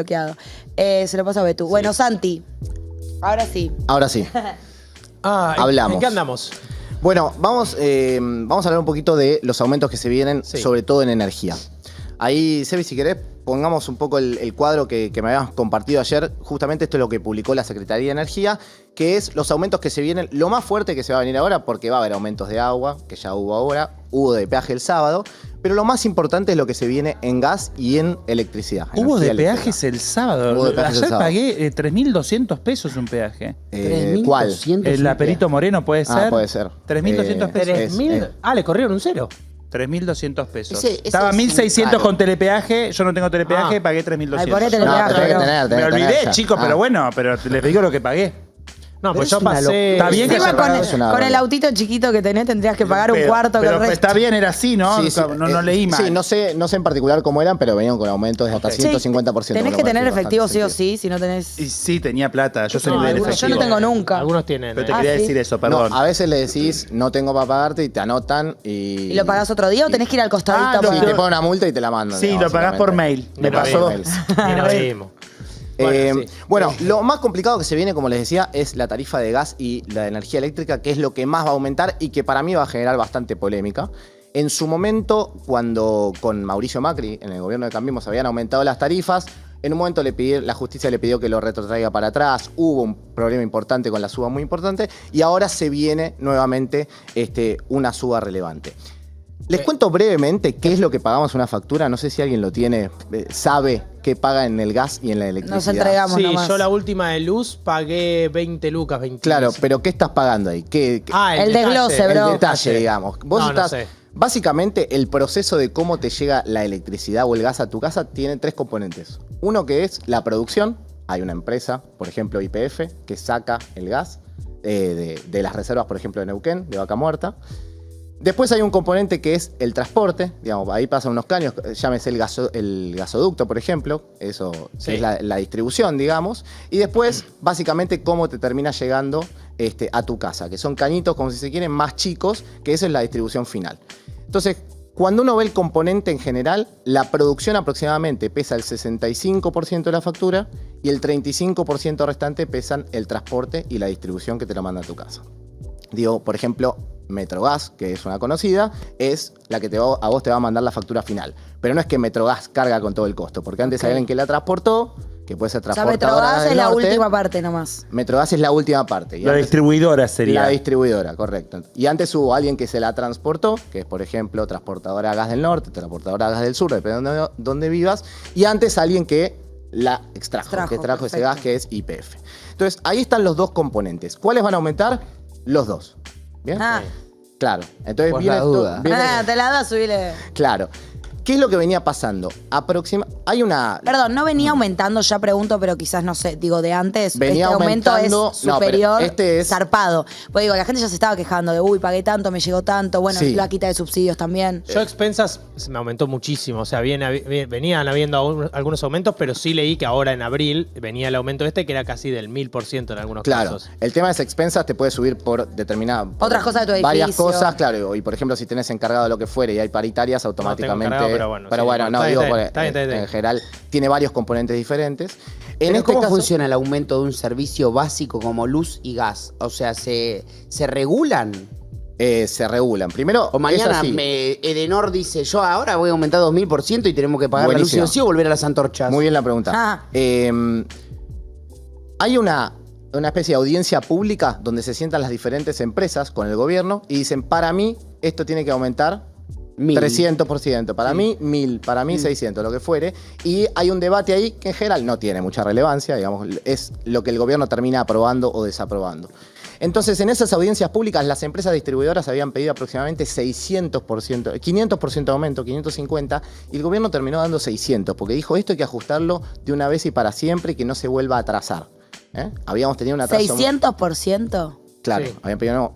bloqueado. Se lo paso a Betu. Bueno, Santi, ahora sí. Ahora sí. Hablamos. ¿En qué andamos? Bueno, vamos a hablar un poquito de los aumentos que se vienen, sobre todo en energía. Ahí, Sebi, si querés, pongamos un poco el cuadro que me habías compartido ayer. Justamente esto es lo que publicó la Secretaría de Energía, que es los aumentos que se vienen, lo más fuerte que se va a venir ahora, porque va a haber aumentos de agua, que ya hubo ahora, hubo de peaje el sábado, pero lo más importante es lo que se viene en gas y en electricidad. Hubo de peajes el sábado. Hubo de peajes el Ayer sábado. pagué 3.200 pesos un peaje. ¿Cuál? El Aperito Moreno puede ser. Puede ser. 3.200 pesos. 3.000. Le corrieron un cero. 3.200 pesos. Ese Estaba es 1.600 caro. con telepeaje. Yo no tengo telepeaje, pagué 3.200. Ay, ponete No, telepeaje, pero hay que bro. tener, Me tenés que olvidé, tener ya. chicos, pero bueno, pero les digo lo que pagué. No, pues Pero yo es una pasé. Está bien que Encima haya con, pagado. Es una con el barbaridad. autito chiquito que tenés tendrías que pagar un Pero- cuarto que pero el resto. está bien, era así, ¿no? Sí, sí, no leí mal. Sí, no sé en particular cómo eran, pero venían con aumentos de hasta Sí, 150%. tenés que tener efectivo sí o bastante sí, si no tenés... Y sí, tenía plata. Yo soy No, nivel algunos efectivo. Yo no tengo nunca. Algunos tienen. Pero te Ah, quería ¿sí? decir eso, sentido. perdón. No, a veces le decís, no tengo para pagarte y te anotan y... ¿Y lo pagás otro día o tenés que ir al costadito? Ah, a no, Sí, pagar? te ponen una multa y te la mandan. Sí, digamos, lo pagás por básicamente. mail. Me Mira, pasó. Mail. Y nos vimos. Bueno, lo más complicado que se viene, como les decía, es la tarifa de gas y la de energía eléctrica, que es lo que más va a aumentar y que para mí va a generar bastante polémica. En su momento, cuando con Mauricio Macri, en el gobierno de Cambiemos, habían aumentado las tarifas, en un momento la justicia le pidió que lo retrotraiga para atrás, hubo un problema importante con la suba muy importante, y ahora se viene nuevamente una suba relevante. Les cuento brevemente qué es lo que pagamos en una factura. No sé si alguien lo tiene, sabe qué paga en el gas y en la electricidad. Nos entregamos Sí, nomás. yo la última de luz pagué 20 lucas, 20. Claro, pero ¿qué estás pagando ahí? El desglose, bro. El detalle, digamos. Vos No estás. sé. Básicamente, el proceso de cómo te llega la electricidad o el gas a tu casa tiene tres componentes. Uno que es la producción. Hay una empresa, por ejemplo YPF, que saca el gas de las reservas, por ejemplo, de Neuquén, de Vaca Muerta. Después hay un componente que es el transporte, digamos, ahí pasan unos caños, llámese el gasoducto, por ejemplo, eso Sí. es la distribución, digamos. Y después, básicamente, cómo te termina llegando a tu casa, que son cañitos, como si se quieren, más chicos, que eso es la distribución final. Entonces, cuando uno ve el componente en general, la producción aproximadamente pesa el 65% de la factura y el 35% restante pesan el transporte y la distribución que te lo manda a tu casa. Digo, por ejemplo, Metrogas, que es una conocida, es la que a vos te va a mandar la factura final. Pero no es que Metrogas carga con todo el costo, porque antes hay alguien que la transportó, que puede ser O sea, transportadora Metrogas del es la norte. última parte nomás. Metrogas es la última parte. Y La antes- distribuidora sería. La distribuidora, correcto. Y antes hubo alguien que se la transportó, que es, por ejemplo, transportadora de gas del norte, transportadora de gas del sur, depende de dónde vivas. Y antes alguien que la extrajo, que trajo ese perfecto. gas, que es YPF. Entonces, ahí están los dos componentes. ¿Cuáles van a aumentar? Los dos. ¿Bien? Ah. Claro. Entonces Por viene la esto- duda. viene- Te la da, subile. Claro. ¿Qué es lo que venía pasando? Hay una... Perdón, no venía aumentando, ya pregunto, pero quizás no sé, digo, de antes, Venía este aumento es aumentando- no, pero superior, este es- zarpado. Pues digo, la gente ya se estaba quejando de, uy, pagué tanto, me llegó tanto, bueno, Sí. la quita de subsidios también. Yo expensas me aumentó muchísimo. O sea, venían habiendo algunos aumentos, pero sí leí que ahora en abril venía el aumento que era casi del 1000% en algunos Claro, casos. el tema de las expensas te puede subir por determinada... por Otras cosas de tu Varias edificio. cosas, claro. Y por ejemplo, si tenés encargado lo que fuere y hay paritarias, automáticamente... encargado, pero bueno, sí, no, está digo, bien, porque está bien, está bien. en general tiene varios componentes diferentes. En Pero este ¿cómo caso, funciona el aumento de un servicio básico como luz y gas? O sea, ¿se regulan? se regulan. Primero, O mañana es así. Edenor dice, yo ahora voy a aumentar 2000% y tenemos que pagar la luz Buenísimo. sí o volver a las antorchas. Muy bien la pregunta. Ah. Hay una especie de audiencia pública donde se sientan las diferentes empresas con el gobierno y dicen, para mí, esto tiene que aumentar 1000. 300%, para mí 1000, para mí 600, lo que fuere. Y hay un debate ahí que en general no tiene mucha relevancia, digamos, es lo que el gobierno termina aprobando o desaprobando. Entonces, en esas audiencias públicas, las empresas distribuidoras habían pedido aproximadamente 600%, 500% de aumento, 550%, y el gobierno terminó dando 600%, porque dijo esto hay que ajustarlo de una vez y para siempre y que no se vuelva a atrasar. Habíamos tenido un atraso... 600%. Claro, Sí. habían pedido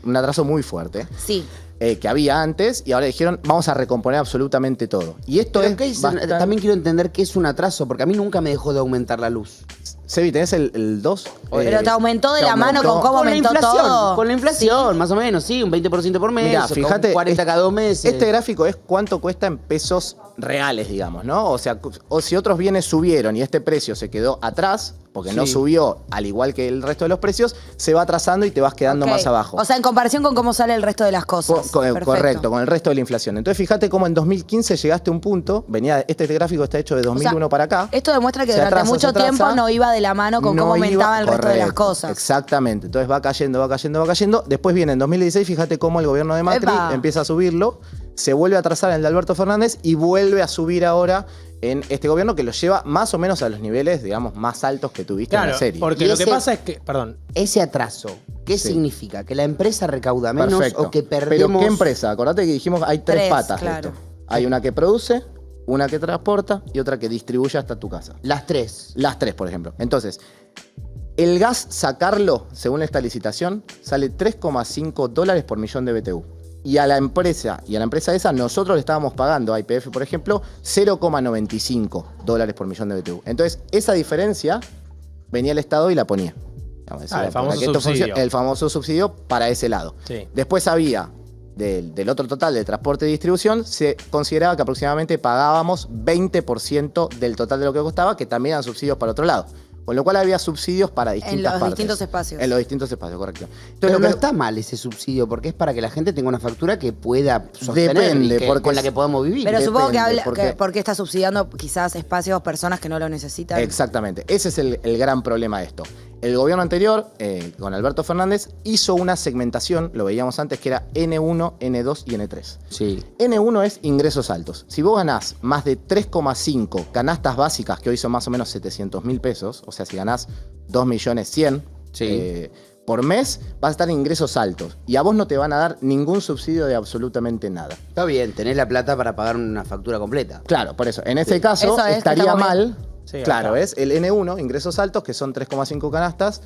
un atraso muy fuerte. Sí. Que había antes y ahora dijeron vamos a recomponer absolutamente todo. Y esto Pero es ¿qué es? bastante- También quiero entender qué es un atraso, porque a mí nunca me dejó de aumentar la luz. Sebi, ¿tenés el 2? Pero te aumentó de te la mano con cómo Con la aumentó inflación, todo. con la inflación, más o menos, sí, un 20% por mes. Mirá, o fíjate, 40 cada 2 meses. Este gráfico es cuánto cuesta en pesos reales, digamos, ¿no? O sea, o si otros bienes subieron y este precio se quedó atrás, porque no Sí. subió al igual que el resto de los precios, se va atrasando y te vas quedando Ok. más abajo. O sea, en comparación con cómo sale el resto de las cosas. Perfecto. Correcto, con el resto de la inflación. Entonces, fíjate cómo en 2015 llegaste a un punto, este gráfico está hecho de 2001 para acá. Esto demuestra que Se durante atrasa, mucho se atrasa, tiempo no iba de la mano con cómo aumentaba el resto de las correcto, cosas. Exactamente. Entonces va cayendo, va cayendo, va cayendo. Después viene en 2016, fíjate cómo el gobierno de Macri ¡Epa! empieza a subirlo, se vuelve a atrasar en el de Alberto Fernández y vuelve a subir ahora en este gobierno que lo lleva más o menos a los niveles, digamos, más altos que tuviste en Claro, la serie. porque Y lo que ese- pasa es que, perdón, Ese atraso, ¿qué Sí. significa? ¿Que la empresa recauda menos Perfecto. o que Pero perdemos? ¿qué empresa? Acordate que dijimos hay tres patas claro. de esto. Hay una que produce, una que transporta y otra que distribuye hasta tu casa. Las tres. Las tres, por ejemplo. Entonces, el gas sacarlo, según esta licitación, sale $3,5 por millón de BTU. Y a la empresa esa, nosotros le estábamos pagando a YPF, por ejemplo, $0,95 por millón de BTU. Entonces, esa diferencia venía el Estado y la ponía. Digamos, decía, el famoso para que esto subsidio. funcione, el famoso subsidio para ese lado. Sí. Después había, del otro total de transporte y distribución, se consideraba que aproximadamente pagábamos 20% del total de lo que costaba, que también eran subsidios para otro lado. Con lo cual había subsidios para distintas los partes. distintos espacios. En los distintos espacios, correcto. Entonces, Pero lo no que- está mal ese subsidio, porque es para que la gente tenga una factura que pueda sostener Depende, y que- porque con la es- que podamos vivir. Pero supongo que Depende, habla porque- porque está subsidiando quizás espacios, personas que no lo necesitan. Exactamente. Ese es el gran problema de esto. El gobierno anterior, con Alberto Fernández, hizo una segmentación, lo veíamos antes, que era N1, N2 y N3. Sí. N1 es ingresos altos. Si vos ganás más de 3,5 canastas básicas, que hoy son más o menos 700.000 pesos, o sea, si ganás 2.100.000 Sí. por mes, vas a estar en ingresos altos. Y a vos no te van a dar ningún subsidio de absolutamente nada. Está bien, tenés la plata para pagar una factura completa. Claro, por eso. En ese caso, Eso es, que estaría estamos mal. Sí, claro, acá. es el N1, ingresos altos, que son 3,5 canastas,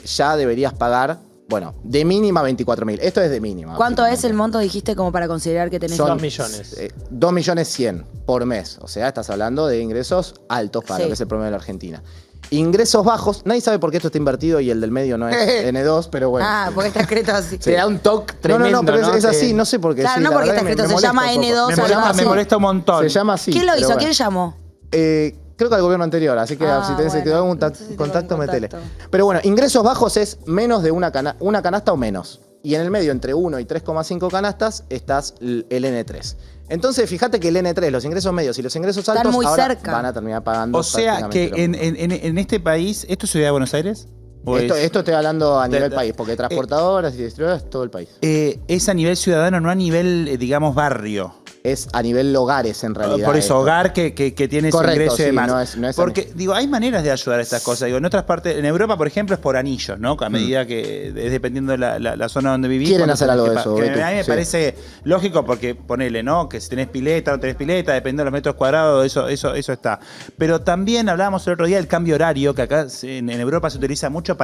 ya deberías pagar, bueno, de mínima 24.000. Esto es de mínima. ¿Cuánto es el básicamente. monto, dijiste, como para considerar que tenés? Son 2 millones. 2.100.000 por mes. O sea, estás hablando de ingresos altos para Sí. lo que es el promedio de la Argentina. Ingresos bajos, nadie sabe por qué esto está invertido y el del medio no es N2, pero bueno. Ah, porque está escrito así. Te da un toque no, tremendo, no, pero es así, Te- no sé por qué. Claro, sí, no la porque verdad está que escrito, se molesta llama un poco. N2, Me se llama molesta, así. me molesta un montón. Se llama así. ¿Quién lo pero hizo? bueno. ¿Quién llamó? Creo que al gobierno anterior, así que Ah, si tenés bueno, que dar un entonces sí tengo contacto, un metele. contacto. Pero bueno, ingresos bajos es menos de una canasta o menos. Y en el medio, entre 1 y 3,5 canastas, estás el N3. Entonces, fíjate que el N3, los ingresos medios y los ingresos Están altos muy ahora cerca. van a terminar pagando. O sea que prácticamente lo mismo. en este país, ¿esto es Ciudad de Buenos Aires? ¿O Esto estoy hablando a nivel de- país, porque transportadoras y distribuidoras, todo el país. es a nivel ciudadano, no a nivel, digamos, barrio? Es a nivel hogares, en realidad. Por eso, esto. hogar que tiene ese Correcto, ingreso y sí, demás. no es Porque, digo, hay maneras de ayudar a estas cosas. Digo, en otras partes, en Europa, por ejemplo, es por anillos, ¿no? A medida que es dependiendo de la zona donde vivís. Quieren cuando hacer tenés algo que de eso, que Betu, a mí me sí. parece lógico porque ponele, ¿no? Que si tenés pileta o no tenés pileta, dependiendo de los metros cuadrados, eso está. Pero también hablábamos el otro día del cambio horario, que acá en Europa se utiliza mucho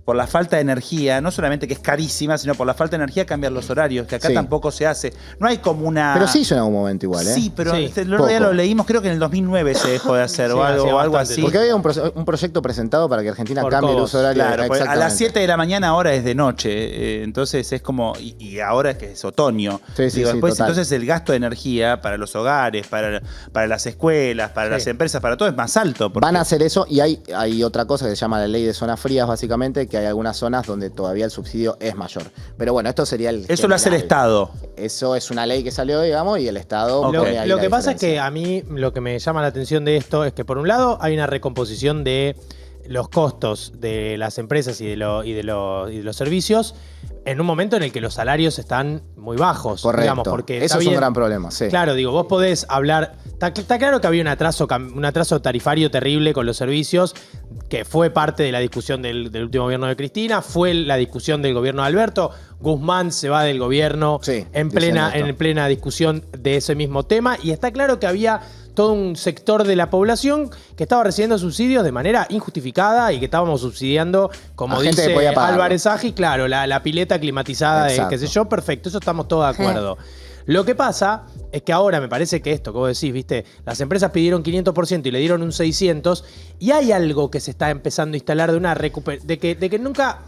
por la falta de energía, no solamente que es carísima, sino por la falta de energía cambiar los horarios, que acá Sí. tampoco se hace. No hay como una... Pero sí hizo en algún momento igual, ¿eh? Sí, pero Sí. el otro día Poco. lo leímos, creo que en el 2009 se dejó de hacer Sí, o algo, hacía o algo bastante así. Porque había un proyecto presentado para que Argentina Por cambie el Cobos, uso horario. Claro, pues a las Exactamente. 7 de la mañana ahora es de noche, entonces es como, y ahora es que es otoño. Sí, sí, sí, después, total. entonces el gasto de energía para los hogares, para las escuelas, para Sí. las empresas, para todo es más alto. porque- Van a hacer eso y hay otra cosa que se llama la ley de zonas frías, básicamente, que hay algunas zonas donde todavía el subsidio es mayor. Pero bueno, esto sería el Eso lo hace el general. Estado. Eso es una ley que salió, digamos, y el Estado Ok. pone ahí Lo la que pasa es que diferencia. a mí lo que me llama la atención de esto es que por un lado hay una recomposición de los costos de las empresas y de los servicios en un momento en el que los salarios están muy bajos. Correcto. Digamos, porque Eso está es un bien. gran problema, sí. Claro, digo, vos podés hablar. Está claro que había un atraso tarifario terrible con los servicios, que fue parte de la discusión del último gobierno de Cristina, fue la discusión del gobierno de Alberto. Guzmán se va del gobierno Sí, en diciendo esto. plena discusión de ese mismo tema. Y está claro que había todo un sector de la población que estaba recibiendo subsidios de manera injustificada y que estábamos subsidiando, como A gente que dice podía pagarlo. Álvarez Agi, claro, la pileta climatizada de Exacto. qué sé yo, perfecto, eso estamos todos de acuerdo. Lo que pasa es que ahora me parece que esto que vos decís, viste, las empresas pidieron 500% y le dieron un 600%, y hay algo que se está empezando a instalar de una de que nunca,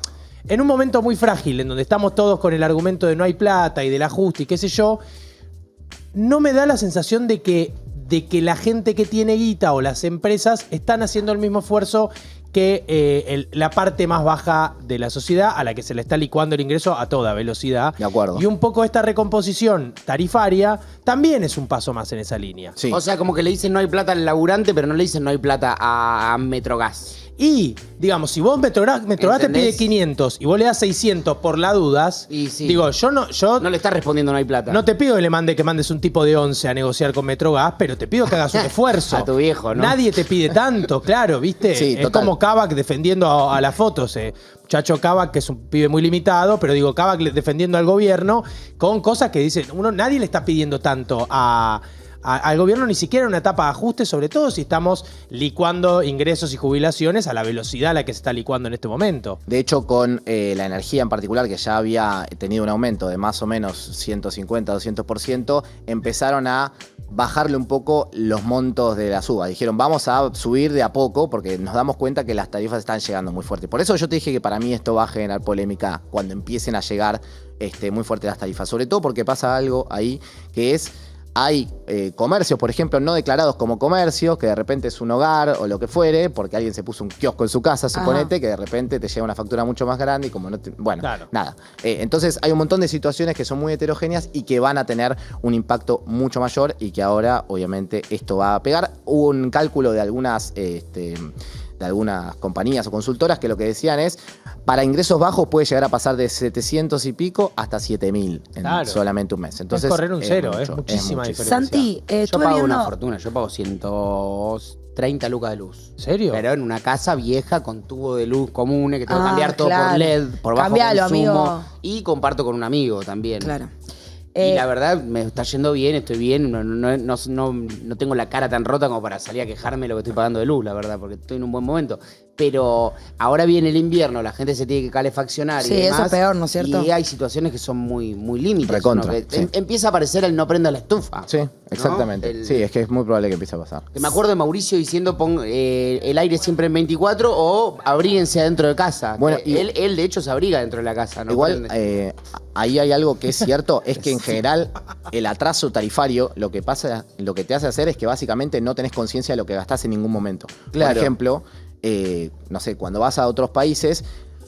en un momento muy frágil, en donde estamos todos con el argumento de no hay plata y del ajuste y qué sé yo, no me da la sensación de que la gente que tiene guita o las empresas están haciendo el mismo esfuerzo que la parte más baja de la sociedad, a la que se le está licuando el ingreso a toda velocidad. De acuerdo. Y un poco esta recomposición tarifaria también es un paso más en esa línea. Sí. O sea, como que le dicen no hay plata al laburante, pero no le dicen no hay plata a Metrogas. Y, digamos, si vos Metrogas te ¿Entendés? pide 500 y vos le das 600 por las dudas, Y sí. digo, yo No le estás respondiendo no hay plata. no te pido que mandes un tipo de 11 a negociar con Metrogas, pero te pido que hagas un esfuerzo. A tu viejo, ¿no? Nadie te pide tanto, claro, ¿viste? Sí, es total. como Kavak defendiendo a las fotos. Muchacho Kavak, que es un pibe muy limitado, pero digo, Kavak defendiendo al gobierno con cosas que dicen, nadie le está pidiendo tanto al gobierno, ni siquiera una etapa de ajuste, sobre todo si estamos licuando ingresos y jubilaciones a la velocidad a la que se está licuando en este momento. De hecho, con la energía en particular, que ya había tenido un aumento de más o menos 150, 200%, empezaron a bajarle un poco los montos de la suba. Dijeron, vamos a subir de a poco porque nos damos cuenta que las tarifas están llegando muy fuerte. Por eso yo te dije que para mí esto va a generar polémica cuando empiecen a llegar muy fuerte las tarifas. Sobre todo porque pasa algo ahí que es... Hay comercios, por ejemplo, no declarados como comercios, que de repente es un hogar o lo que fuere, porque alguien se puso un kiosco en su casa, suponete, que de repente te llega una factura mucho más grande y como no te... Bueno, Claro. nada. Entonces hay un montón de situaciones que son muy heterogéneas y que van a tener un impacto mucho mayor y que ahora, obviamente, esto va a pegar. Hubo un cálculo de algunas compañías o consultoras que lo que decían es, para ingresos bajos puede llegar a pasar de 700 y pico hasta 7.000 en Claro. solamente un mes. Entonces, Es correr un cero, mucho, es muchísima muchísimo. diferencia. Santi, Yo estuve pago viendo... una fortuna, yo pago 130 lucas de luz. ¿En serio? Pero en una casa vieja con tubo de luz comunes que tengo que Ah, cambiar todo claro. por LED, por bajo Cambialo, consumo. amigo. Y comparto con un amigo también. Claro. Y la verdad, me está yendo bien, estoy bien. No tengo la cara tan rota como para salir a quejarme de lo que estoy pagando de luz, la verdad, porque estoy en un buen momento. Pero ahora viene el invierno, la gente se tiene que calefaccionar Sí, y demás. eso es peor, ¿no es cierto? Y hay situaciones que son muy, muy límites. Recontra, ¿no? Que sí. Empieza a aparecer el no prenda la estufa. Sí, exactamente. ¿No? Sí, es que es muy probable que empiece a pasar. Que me acuerdo de Mauricio diciendo el aire siempre en 24 o abríguense adentro de casa. Bueno, Que y- él de hecho se abriga dentro de la casa. ¿No? Igual, Prende. ahí hay algo que es cierto, es que en general el atraso tarifario lo que te hace hacer es que básicamente no tenés conciencia de lo que gastás en ningún momento. Claro. Por ejemplo, no sé, cuando vas a otros países,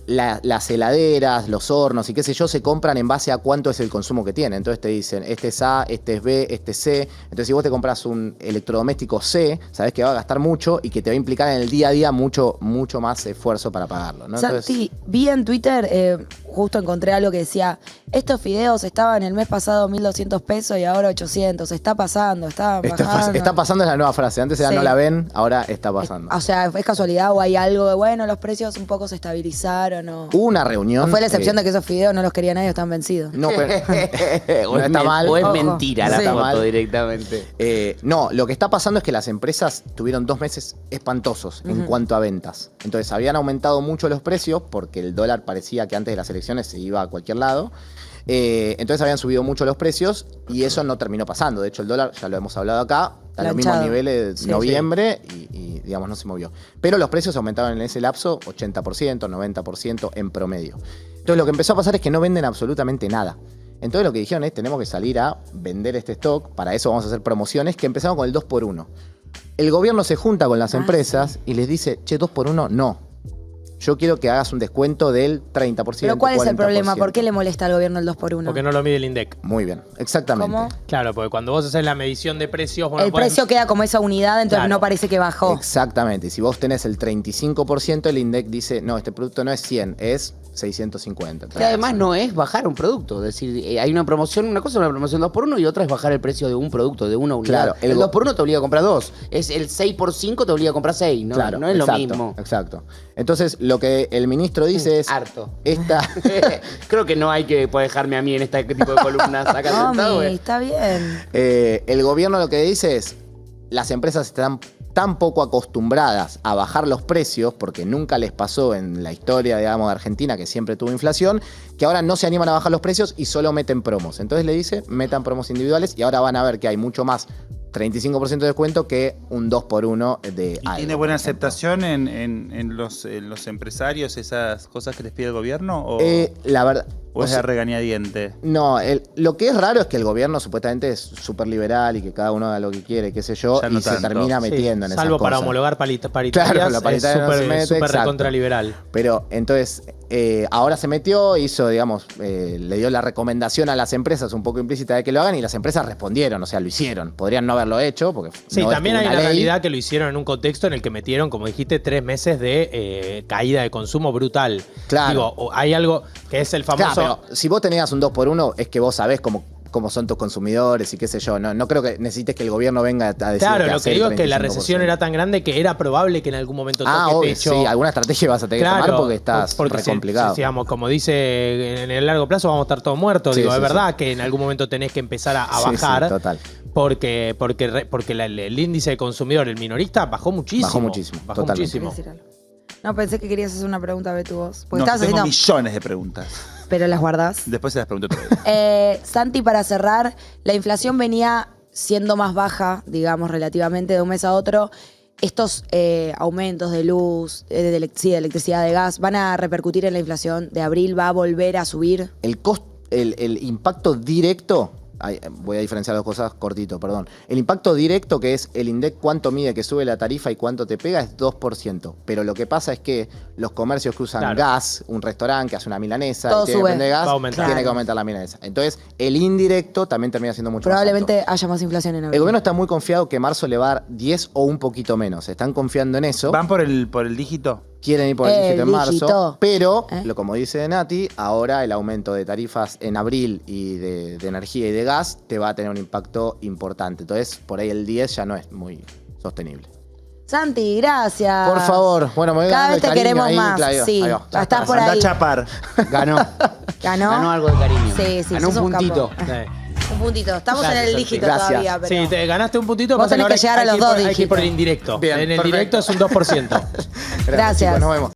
las heladeras, los hornos y qué sé yo, se compran en base a cuánto es el consumo que tienen. Entonces te dicen, este es A, este es B, este es C. Entonces si vos te compras un electrodoméstico C, sabés que va a gastar mucho y que te va a implicar en el día a día mucho, mucho más esfuerzo para pagarlo, ¿no? Entonces, Santi, vi en Twitter, justo encontré algo que decía, estos fideos estaban el mes pasado 1.200 pesos y ahora 800. Está pasando, está bajando. está pasando es la nueva frase. Antes era Sí. no la ven, ahora está pasando. O sea, ¿es casualidad o hay algo de, bueno, los precios un poco se estabilizaron o...? Hubo una reunión. ¿O fue la excepción de que esos fideos no los quería nadie o están vencidos? No, pero, o, no está mal. o es Ojo. mentira la Sí. foto Mal. directamente. No, lo que está pasando es que las empresas tuvieron 2 meses espantosos en cuanto a ventas. Entonces habían aumentado mucho los precios porque el dólar parecía que antes de las elecciones se iba a cualquier lado. Entonces habían subido mucho los precios y eso no terminó pasando. De hecho, el dólar, ya lo hemos hablado acá, está en los mismos Planchado. niveles de Sí, noviembre y, digamos, no se movió. Pero los precios aumentaron en ese lapso 80%, 90% en promedio. Entonces lo que empezó a pasar es que no venden absolutamente nada. Entonces lo que dijeron es, tenemos que salir a vender este stock, para eso vamos a hacer promociones, que empezaron con el 2x1. El gobierno se junta con las empresas y les dice, che, 2x1 no. Yo quiero que hagas un descuento del 30%. Pero ¿cuál es el problema? 40%. ¿Por qué le molesta al gobierno el 2x1? Porque no lo mide el INDEC. Muy bien, exactamente. ¿Cómo? Claro, porque cuando vos haces la medición de precios... bueno, El pueden- precio queda como esa unidad, entonces Claro. no parece que bajó. Exactamente. Si vos tenés el 35%, el INDEC dice, no, este producto no es 100, es 650. Que además no es bajar un producto. Es decir, hay una promoción, una cosa es una promoción 2x1 y otra es bajar el precio de un producto, de una unidad. Claro, el 2x1 te obliga a comprar 2. Es el 6x5 te obliga a comprar 6. No, Claro, no es exacto, lo mismo. Exacto. Entonces, lo que el ministro dice es... Harto. Esta... Creo que no hay que dejarme a mí en este tipo de columnas acá sentado, Mami, güey. está bien. El gobierno lo que dice es, las empresas están tan poco acostumbradas a bajar los precios, porque nunca les pasó en la historia, digamos, de Argentina, que siempre tuvo inflación, que ahora no se animan a bajar los precios y solo meten promos. Entonces le dice, metan promos individuales y ahora van a ver que hay mucho más 35% de descuento que un 2x1 de ¿Y algo, tiene buena por ejemplo. aceptación en los empresarios esas cosas que les pide el gobierno? ¿O, La verdad... o es sea, a regañadiente? No, lo que es raro es que el gobierno supuestamente es súper liberal y que cada uno haga lo que quiere, qué sé yo, Ya no y se tanto. termina Sí, metiendo en esas salvo para cosas. homologar paritarias, Claro, la es paritaria no se mete, súper exacto. recontraliberal. Pero entonces, ahora se metió, hizo, digamos, le dio la recomendación a las empresas un poco implícita de que lo hagan y las empresas respondieron, o sea, lo hicieron. Podrían no haberlo hecho porque Sí, no es también hay una una ley. realidad que lo hicieron en un contexto en el que metieron, como dijiste, 3 meses de caída de consumo brutal. Claro. Digo, hay algo que es el famoso... Claro, pero si vos tenías un 2x1 es que vos sabés cómo son tus consumidores y qué sé yo. No creo que necesites que el gobierno venga a decir Claro, lo que hacer digo es que la 35%. recesión era tan grande que era probable que en algún momento toque Obvio, techo. sí, alguna estrategia vas a tener que tomar porque estás porque re complicado. digamos, como dice, en el largo plazo vamos a estar todos muertos. Sí, Digo, sí, es sí. verdad que en algún momento tenés que empezar a Sí, bajar. sí, total. Porque el índice de consumidor, el minorista, bajó muchísimo. Bajó muchísimo, Bajó totalmente. muchísimo. ¿Querés decir algo? No, pensé que querías hacer una pregunta, Betu, vos. Porque No, estabas tengo haciendo... millones de preguntas. Pero las guardás. Después se las pregunto otra vez. Santi, para cerrar, la inflación venía siendo más baja, digamos, relativamente de un mes a otro. Estos aumentos de luz, de electricidad, de gas, ¿van a repercutir en la inflación de abril? ¿Va a volver a subir? El impacto directo, voy a diferenciar dos cosas cortito, perdón. El impacto directo, que es el INDEC, cuánto mide que sube la tarifa y cuánto te pega, es 2%. Pero lo que pasa es que los comercios que usan Claro. gas, un restaurante que hace una milanesa Todo y tiene que sube. vender gas, Va a aumentar. tiene que Claro. aumentar la milanesa. Entonces, el indirecto también termina siendo mucho más alto. Probablemente haya más inflación en abril. El gobierno está muy confiado que marzo le va a dar 10 o un poquito menos. Están confiando en eso. ¿Van por el dígito? Quieren ir por el dígito en marzo, dígito. pero, ¿Eh? como dice Nati, ahora el aumento de tarifas en abril y de energía y de gas te va a tener un impacto importante. Entonces, por ahí el 10 ya no es muy sostenible. Santi, gracias. Por favor, bueno, me voy Cada ganando vez te el cariño queremos ahí, más. Claudio. Sí, Ahí va. estás por Andá ahí. a chapar. Ganó. ¿Ganó? Ganó algo de cariño. Sí, sí, Ganó sos un un puntito. capo. Sí. Un puntito. Estamos Gracias, en el Santi. dígito Gracias. todavía, pero... Sí, te ganaste un puntito. Vos pasa tenés ahora que llegar a hay los ir por- dos Hay que ir por el dígitos. indirecto. Bien, en el perfecto. directo es un 2%. Gracias, Gracias. chicos, nos vemos.